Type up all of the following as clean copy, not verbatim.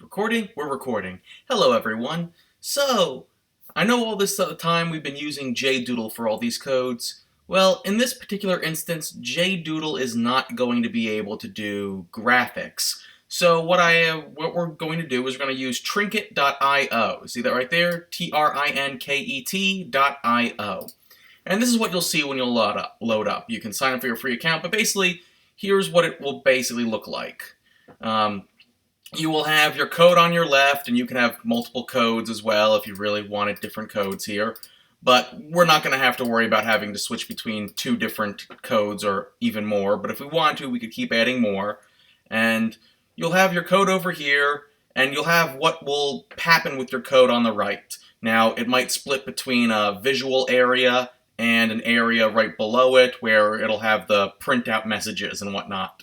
Recording? We're recording. Hello, everyone. So, I know all this time we've been using JDoodle for all these codes. Well, in this particular instance, JDoodle is not going to be able to do graphics. So what we're going to do is we're going to use Trinket.io. See that right there? Trinket.io. And this is what you'll see when you'll load up. You can sign up for your free account, but basically, here's what it will basically look like. You will have your code on your left, and you can have multiple codes as well if you really wanted different codes here. But we're not going to have to worry about having to switch between two different codes or even more. But if we want to, we could keep adding more. And you'll have your code over here, and you'll have what will happen with your code on the right. Now, it might split between a visual area and an area right below it where it'll have the printout messages and whatnot.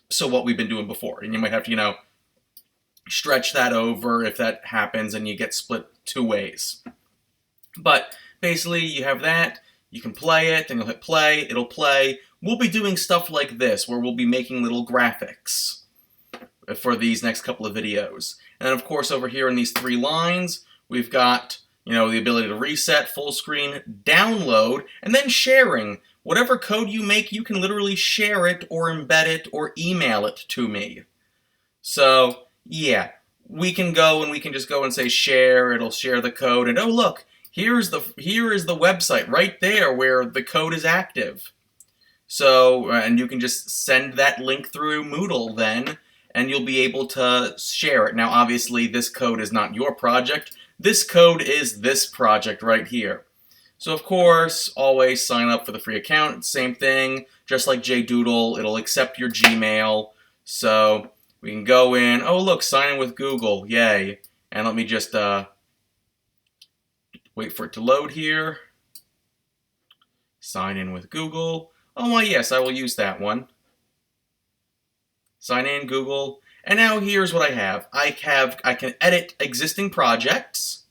So what we've been doing before. And you might have to, stretch that over if that happens and you get split two ways. But basically you have that, you can play it and you'll hit play, it'll play. We'll be doing stuff like this where we'll be making little graphics for these next couple of videos. And then of course over here in these three lines, we've got the ability to reset, full screen, download, and then sharing. Whatever code you make, you can literally share it or embed it or email it to me. So yeah, we can go and we can just go and say share, it'll share the code, and oh look, here is the website right there where the code is active. So, and you can just send that link through Moodle then, and you'll be able to share it. Now obviously this code is not your project, this code is this project right here. So of course, always sign up for the free account, same thing, just like JDoodle, it'll accept your Gmail, so we can go in, oh look, sign in with Google, yay. And let me just wait for it to load here. Sign in with Google. Oh why yes, I will use that one. Sign in, Google. And now here's what I have. I can edit existing projects.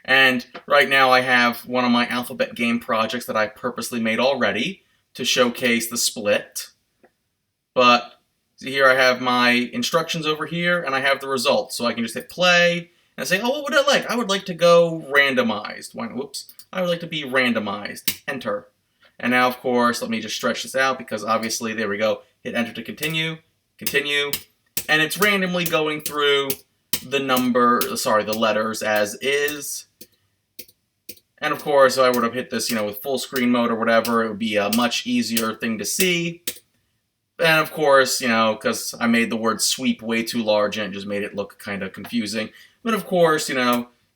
And right now I have one of my alphabet game projects that I purposely made already to showcase the split. But see here I have my instructions over here, and I have the results. So I can just hit play, and say, oh, what would I like? I would like to go randomized. Whoops. I would like to be randomized. Enter. And now, of course, let me just stretch this out, because obviously, there we go. Hit enter to continue. Continue. And it's randomly going through the letters as is. And of course, if I would have hit this, with full screen mode or whatever, it would be a much easier thing to see. And of course, because I made the word sweep way too large and it just made it look kind of confusing. But of course,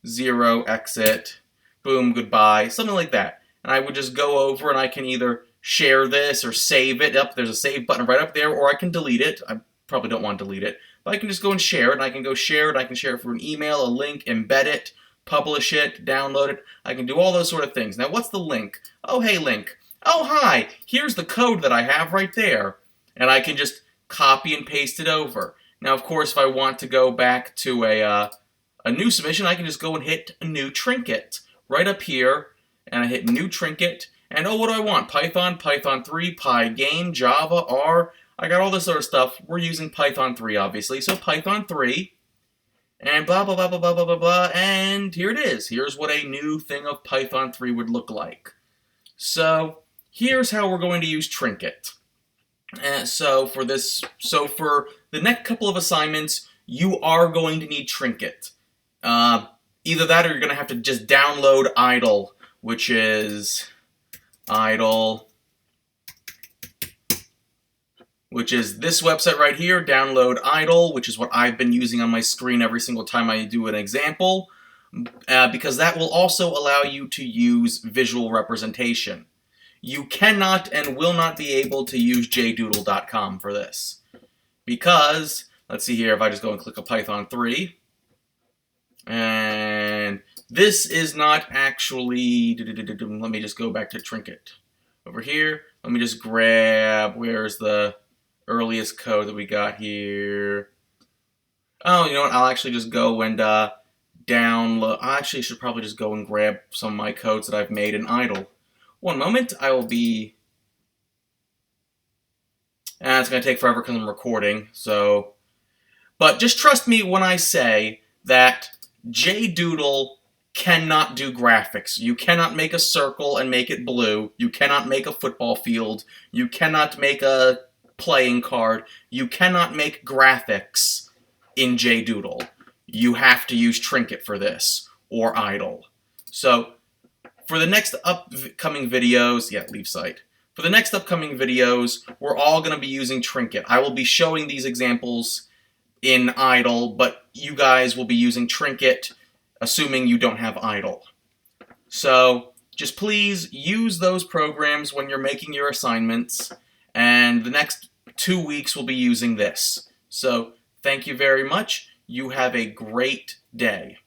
0, exit, boom, goodbye, something like that. And I would just go over and I can either share this or save it. There's a save button right up there, or I can delete it. I probably don't want to delete it. But I can just go and share it, and I can go share it. I can share it for an email, a link, embed it, publish it, download it. I can do all those sort of things. Now, what's the link? Oh, hey, link. Oh, hi, here's the code that I have right there. And I can just copy and paste it over. Now, of course, if I want to go back to a new submission, I can just go and hit a new Trinket right up here. And I hit new Trinket. And oh, what do I want? Python, Python 3, Pygame, Java, R. I got all this other stuff. We're using Python 3, obviously. So Python 3. And blah, blah, blah, blah, blah, blah, blah, blah. And here it is. Here's what a new thing of Python 3 would look like. So here's how we're going to use Trinket. So for the next couple of assignments, you are going to need Trinket. Either that or you're going to have to just download idle, which is this website right here, download idle, which is what I've been using on my screen every single time I do an example, because that will also allow you to use visual representation. You cannot and will not be able to use jdoodle.com for this. Because, let's see here, if I just go and click a Python 3, and this is not actually, let me just go back to Trinket. Over here, let me just grab, where's the earliest code that we got here? Oh, you know what, I'll actually just go and download, I actually should probably just go and grab some of my codes that I've made in idle. One moment, I will be... it's going to take forever because I'm recording, so But just trust me when I say that JDoodle cannot do graphics. You cannot make a circle and make it blue. You cannot make a football field. You cannot make a playing card. You cannot make graphics in JDoodle. You have to use Trinket for this, or Idle. So, for the next upcoming videos, leave site. For the next upcoming videos, we're all going to be using Trinket. I will be showing these examples in Idle, but you guys will be using Trinket, assuming you don't have Idle. So just please use those programs when you're making your assignments, and the next 2 weeks we'll be using this. So thank you very much. You have a great day.